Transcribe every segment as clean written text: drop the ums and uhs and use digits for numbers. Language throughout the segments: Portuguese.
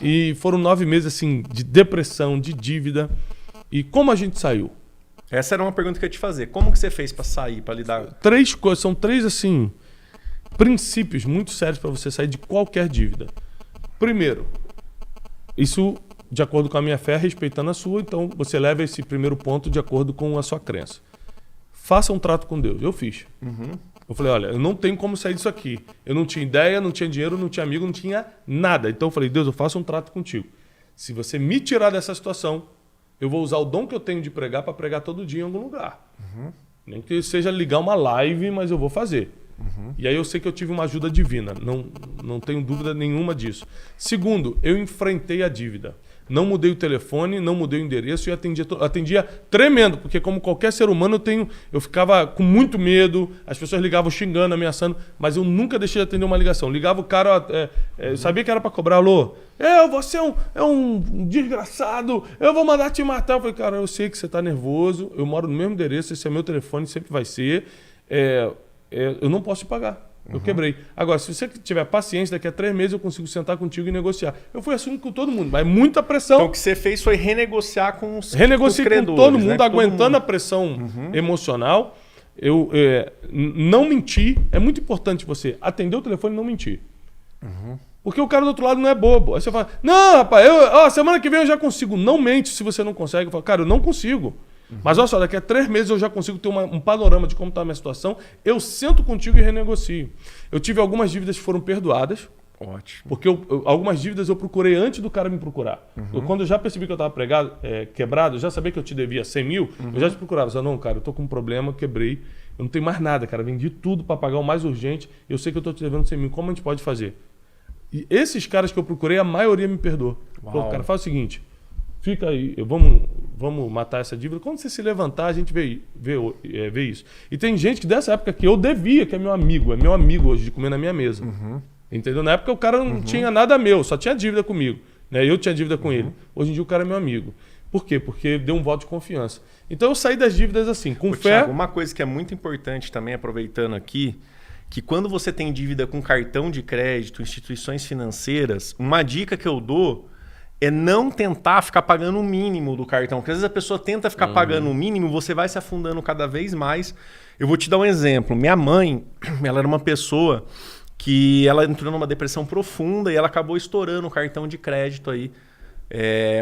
E foram 9 meses assim de depressão, de dívida. E como a gente saiu? Essa era uma pergunta que eu ia te fazer. Como que você fez para sair, para lidar? Três coisas, são três assim princípios muito sérios para você sair de qualquer dívida. Primeiro, isso de acordo com a minha fé, respeitando a sua, então você leva esse primeiro ponto de acordo com a sua crença. Faça um trato com Deus. Eu fiz. Eu falei, olha, eu não tenho como sair disso aqui. Eu não tinha ideia, não tinha dinheiro, não tinha amigo, não tinha nada. Então eu falei, Deus, eu faço um trato contigo. Se você me tirar dessa situação, eu vou usar o dom que eu tenho de pregar para pregar todo dia em algum lugar. Nem que seja ligar uma live, mas eu vou fazer. E aí eu sei que eu tive uma ajuda divina. Não tenho dúvida nenhuma disso. Segundo, eu enfrentei a dívida. Não mudei o telefone, não mudei o endereço e atendia tremendo, porque como qualquer ser humano eu ficava com muito medo, as pessoas ligavam xingando, ameaçando, mas eu nunca deixei de atender uma ligação. Ligava o cara, eu sabia que era para cobrar, alô, você é um desgraçado, eu vou mandar te matar. Eu falei, cara, eu sei que você está nervoso, eu moro no mesmo endereço, esse é meu telefone, sempre vai ser, eu não posso te pagar. Eu quebrei. Agora, se você tiver paciência, daqui a 3 meses eu consigo sentar contigo e negociar. Eu fui assim com todo mundo, mas muita pressão. Então o que você fez foi renegociar com os Renegociei com credores, todo mundo, né? aguentando a pressão emocional. Eu não mentir. É muito importante você atender o telefone e não mentir. Porque o cara do outro lado não é bobo. Aí você fala, não, rapaz, semana que vem eu já consigo. Não mente se você não consegue. Eu falo, cara, eu não consigo. Mas olha só, daqui a 3 meses eu já consigo ter um panorama de como está a minha situação. Eu sento contigo e renegocio. Eu tive algumas dívidas que foram perdoadas. Ótimo. Porque algumas dívidas eu procurei antes do cara me procurar. Quando eu já percebi que eu estava quebrado, eu já sabia que eu te devia 100 mil, eu já te procurava. Eu falei, não, cara, eu tô com um problema, quebrei. Eu não tenho mais nada, cara. Vendi tudo para pagar o mais urgente. Eu sei que eu tô te devendo 100 mil. Como a gente pode fazer? E esses caras que eu procurei, a maioria me perdoou. Falou, cara, faz o seguinte... Fica aí, vamos matar essa dívida. Quando você se levantar, a gente vê isso. E tem gente que dessa época que eu devia, que é meu amigo hoje, de comer na minha mesa. Entendeu? Na época o cara não tinha nada meu, só tinha dívida comigo. Né? Eu tinha dívida com ele. Hoje em dia o cara é meu amigo. Por quê? Porque deu um voto de confiança. Então eu saí das dívidas assim, com fé. Thiago, uma coisa que é muito importante também, aproveitando aqui, que quando você tem dívida com cartão de crédito, instituições financeiras, uma dica que eu dou é não tentar ficar pagando o mínimo do cartão. Porque às vezes a pessoa tenta ficar pagando o mínimo, você vai se afundando cada vez mais. Eu vou te dar um exemplo. Minha mãe, ela era uma pessoa que ela entrou numa depressão profunda e ela acabou estourando o cartão de crédito aí.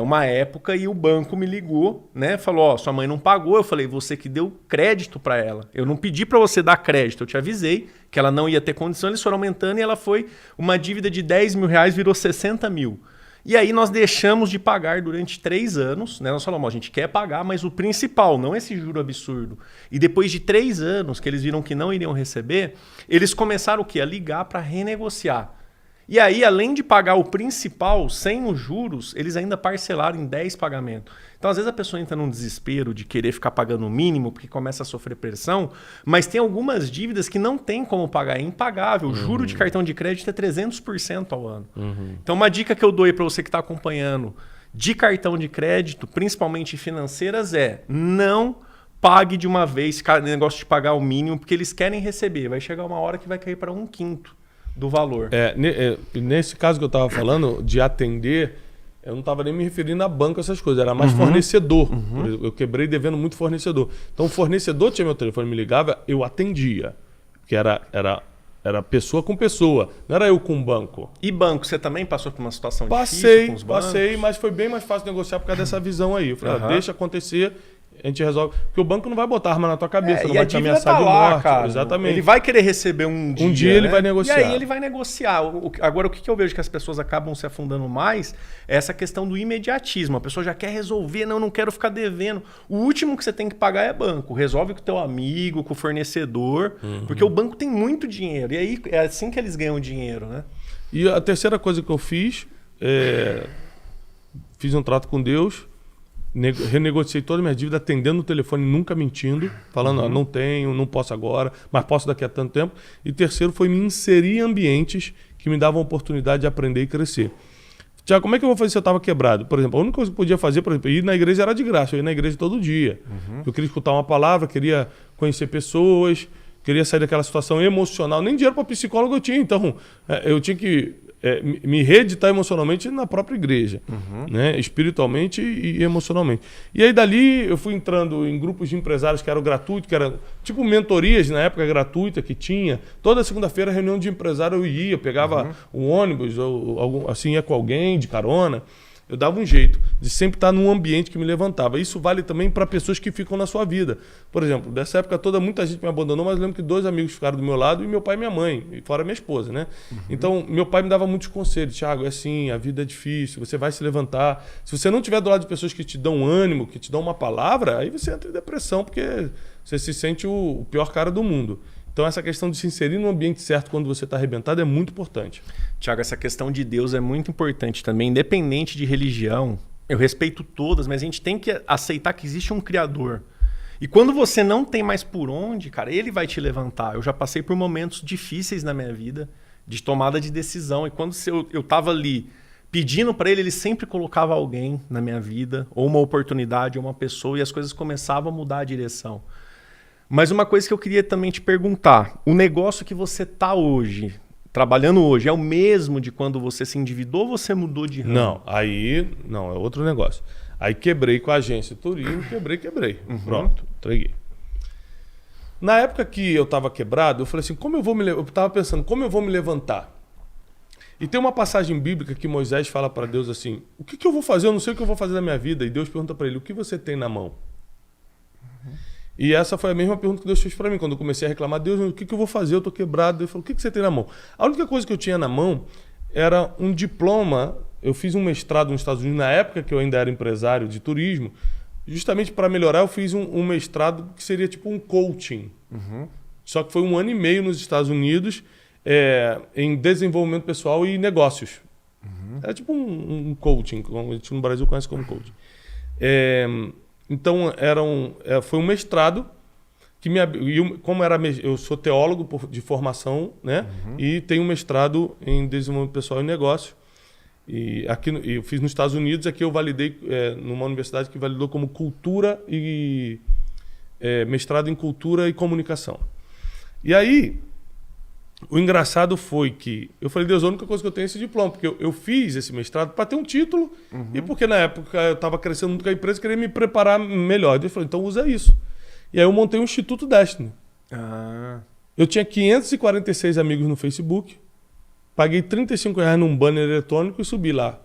Uma época, e o banco me ligou, né? Falou, sua mãe não pagou. Eu falei, você que deu crédito para ela. Eu não pedi para você dar crédito, eu te avisei que ela não ia ter condição. Eles foram aumentando e ela foi, uma dívida de 10 mil reais virou 60 mil. E aí nós deixamos de pagar durante 3 anos, né? Nós falamos, a gente quer pagar, mas o principal, não esse juro absurdo. E depois de 3 anos que eles viram que não iriam receber, eles começaram o quê? A ligar para renegociar. E aí, além de pagar o principal sem os juros, eles ainda parcelaram em 10 pagamentos. Então, às vezes a pessoa entra num desespero de querer ficar pagando o mínimo porque começa a sofrer pressão, mas tem algumas dívidas que não tem como pagar, é impagável. O juro de cartão de crédito é 300% ao ano. Então, uma dica que eu dou aí para você que está acompanhando de cartão de crédito, principalmente financeiras, não pague de uma vez esse negócio de pagar o mínimo, porque eles querem receber. Vai chegar uma hora que vai cair para 1/5 do valor. Nesse caso que eu estava falando, de atender, eu não estava nem me referindo a banco, essas coisas, era mais fornecedor. Eu quebrei devendo muito fornecedor. Então o fornecedor tinha meu telefone, me ligava, eu atendia. Porque era pessoa com pessoa, não era eu com o banco. E banco, você também passou por uma situação difícil com os bancos? Passei, mas foi bem mais fácil negociar por causa dessa visão aí. Eu falei, deixa acontecer, a gente resolve. Porque o banco não vai botar arma na tua cabeça, não vai te ameaçar de morte. Cara, exatamente. Ele vai querer receber um dia. Um dia ele vai negociar. E aí ele vai negociar. Agora, o que eu vejo que as pessoas acabam se afundando mais é essa questão do imediatismo. A pessoa já quer resolver, não quero ficar devendo. O último que você tem que pagar é banco. Resolve com o teu amigo, com o fornecedor, porque o banco tem muito dinheiro. E aí é assim que eles ganham dinheiro, né? E a terceira coisa que eu fiz, fiz um trato com Deus, renegociei toda a minha dívida, atendendo o telefone, nunca mentindo, falando, não tenho, não posso agora, mas posso daqui a tanto tempo. E terceiro foi me inserir em ambientes que me davam a oportunidade de aprender e crescer. Tiago, como é que eu vou fazer se eu estava quebrado? Por exemplo, a única coisa que eu podia fazer, por exemplo, ir na igreja era de graça, eu ia na igreja todo dia. Eu queria escutar uma palavra, queria conhecer pessoas, queria sair daquela situação emocional. Nem dinheiro para psicólogo eu tinha, então eu tinha que me reeditar emocionalmente na própria igreja, né? Espiritualmente e emocionalmente. E aí dali eu fui entrando em grupos de empresários que eram gratuitos, que eram tipo mentorias na época gratuita que tinha. Toda segunda-feira reunião de empresário eu ia, pegava um ônibus ou assim ia com alguém de carona. Eu dava um jeito de sempre estar num ambiente que me levantava. Isso vale também para pessoas que ficam na sua vida. Por exemplo, dessa época toda, muita gente me abandonou, mas eu lembro que 2 amigos ficaram do meu lado, e meu pai e minha mãe, e fora minha esposa, né? Então, meu pai me dava muitos conselhos. Thiago, é assim, a vida é difícil, você vai se levantar. Se você não estiver do lado de pessoas que te dão ânimo, que te dão uma palavra, aí você entra em depressão, porque você se sente o pior cara do mundo. Então, essa questão de se inserir no ambiente certo quando você está arrebentado é muito importante. Tiago, essa questão de Deus é muito importante também, independente de religião. Eu respeito todas, mas a gente tem que aceitar que existe um Criador. E quando você não tem mais por onde, cara, Ele vai te levantar. Eu já passei por momentos difíceis na minha vida, de tomada de decisão. E quando eu estava ali pedindo para Ele, Ele sempre colocava alguém na minha vida, ou uma oportunidade, ou uma pessoa, e as coisas começavam a mudar a direção. Mas uma coisa que eu queria também te perguntar, o negócio que você está hoje, trabalhando hoje, é o mesmo de quando você se endividou ou você mudou de ramo? Não, é outro negócio. Aí quebrei com a agência de turismo, quebrei. Pronto, entreguei. Na época que eu estava quebrado, eu falei assim, eu estava pensando, como eu vou me levantar? E tem uma passagem bíblica que Moisés fala para Deus assim, o que eu vou fazer? Eu não sei o que eu vou fazer na minha vida. E Deus pergunta para ele, o que você tem na mão? E essa foi a mesma pergunta que Deus fez para mim. Quando eu comecei a reclamar, Deus, o que eu vou fazer? Eu estou quebrado. Ele falou, o que você tem na mão? A única coisa que eu tinha na mão era um diploma. Eu fiz um mestrado nos Estados Unidos, na época que eu ainda era empresário de turismo. Justamente para melhorar, eu fiz um mestrado que seria tipo um coaching. Só que foi 1 ano e meio nos Estados Unidos em desenvolvimento pessoal e negócios. Era tipo um coaching, como a gente no Brasil conhece como coaching. Então, foi um mestrado que eu sou teólogo de formação, né? E tenho um mestrado em desenvolvimento pessoal e negócio. E aqui eu fiz nos Estados Unidos, aqui eu validei numa universidade que validou como cultura e mestrado em cultura e comunicação. E aí, o engraçado foi que eu falei, Deus, a única coisa que eu tenho é esse diploma, porque eu fiz esse mestrado para ter um título e porque na época eu estava crescendo muito com a empresa e queria me preparar melhor. Deus falou, então usa isso. E aí eu montei o Instituto Destiny. Eu tinha 546 amigos no Facebook, paguei R$35 num banner eletrônico e subi lá.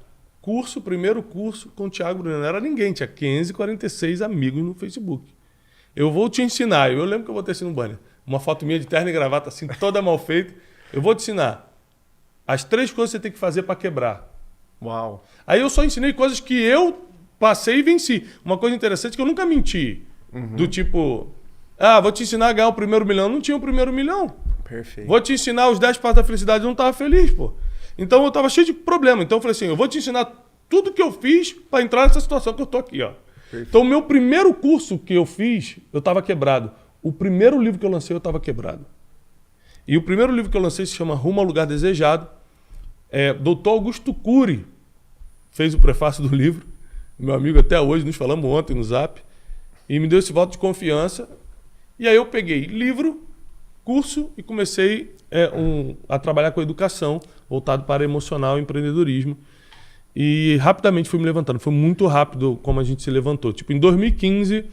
Primeiro curso com o Thiago Brunel. Não era ninguém, tinha 546 amigos no Facebook. Eu vou te ensinar. Eu lembro que eu botei assim no banner. Uma foto minha de terno e gravata, assim, toda mal feita. Eu vou te ensinar as 3 coisas que você tem que fazer para quebrar. Uau. Aí eu só ensinei coisas que eu passei e venci. Uma coisa interessante é que eu nunca menti. Do tipo, vou te ensinar a ganhar o primeiro milhão. Não tinha o primeiro milhão. Perfeito. Vou te ensinar os 10 passos da felicidade. Eu não estava feliz, pô. Então eu tava cheio de problema. Então eu falei assim, eu vou te ensinar tudo que eu fiz para entrar nessa situação que eu tô aqui, ó. Perfeito. Então o meu primeiro curso que eu fiz, eu tava quebrado. O primeiro livro que eu lancei, eu tava quebrado. E o primeiro livro que eu lancei se chama Rumo ao Lugar Desejado. Dr. Augusto Cury fez o prefácio do livro. Meu amigo até hoje, nos falamos ontem no Zap. E me deu esse voto de confiança. E aí eu peguei livro, curso e comecei a trabalhar com educação, voltado para emocional e empreendedorismo. E rapidamente fui me levantando. Foi muito rápido como a gente se levantou. Tipo, em 2015,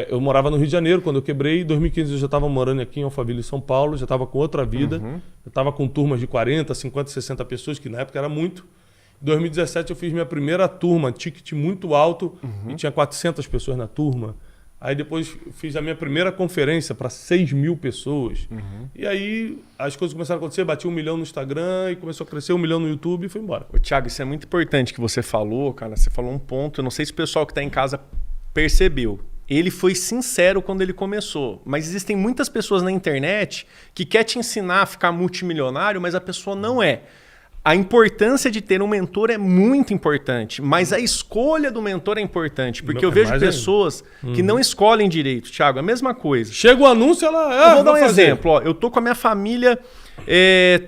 eu morava no Rio de Janeiro quando eu quebrei. Em 2015 eu já estava morando aqui em Alphaville, São Paulo. Já estava com outra vida. Eu estava com turmas de 40, 50, 60 pessoas, que na época era muito. Em 2017 eu fiz minha primeira turma, ticket muito alto, e tinha 400 pessoas na turma. Aí depois fiz a minha primeira conferência para 6.000 pessoas. E aí as coisas começaram a acontecer, bati 1 milhão no Instagram e começou a crescer 1 milhão no YouTube e foi embora. Ô, Thiago, isso é muito importante que você falou, cara. Você falou um ponto, eu não sei se o pessoal que está em casa percebeu. Ele foi sincero quando ele começou. Mas existem muitas pessoas na internet que quer te ensinar a ficar multimilionário, mas a pessoa não é. A importância de ter um mentor é muito importante, mas a escolha do mentor é importante, porque eu vejo pessoas que não escolhem direito, Thiago, é a mesma coisa. Chega o anúncio, ela... Eu vou dar um exemplo, ó, eu tô com a minha família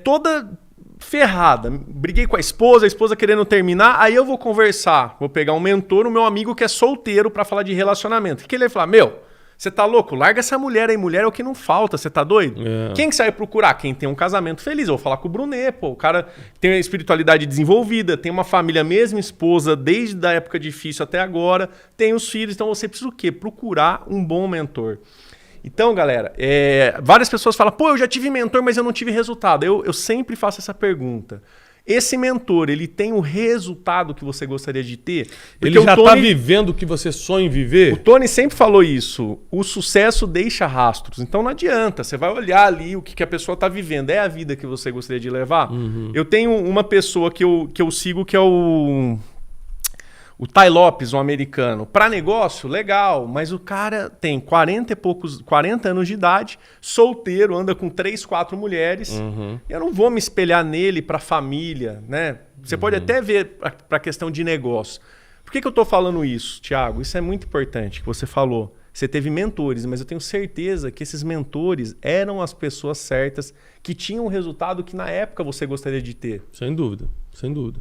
toda ferrada, briguei com a esposa querendo terminar, aí eu vou conversar, vou pegar um mentor, o meu amigo que é solteiro para falar de relacionamento. O que ele vai falar? Você tá louco? Larga essa mulher aí. Mulher é o que não falta. Você tá doido? É. Quem que você vai procurar? Quem tem um casamento feliz. Eu vou falar com o Brunet, pô. O cara tem a espiritualidade desenvolvida, tem uma família, mesmo esposa, desde a época difícil até agora, tem os filhos. Então você precisa o quê? Procurar um bom mentor. Então, galera, várias pessoas falam, pô, eu já tive mentor, mas eu não tive resultado. Eu sempre faço essa pergunta. Esse mentor, ele tem o resultado que você gostaria de ter? Porque ele já o Tony, tá vivendo o que você sonha em viver? o Tony sempre falou isso. O sucesso deixa rastros. Então não adianta. Você vai olhar ali o que a pessoa tá vivendo. É a vida que você gostaria de levar? Eu tenho uma pessoa que eu sigo que é o Tai Lopes, um americano. Para negócio, legal, mas o cara tem 40 anos de idade, solteiro, anda com 3, 4 mulheres. Eu não vou me espelhar nele para família, né? Você pode até ver para a questão de negócio. Por que eu estou falando isso, Thiago? Isso é muito importante que você falou. Você teve mentores, mas eu tenho certeza que esses mentores eram as pessoas certas que tinham o resultado que na época você gostaria de ter. Sem dúvida, sem dúvida.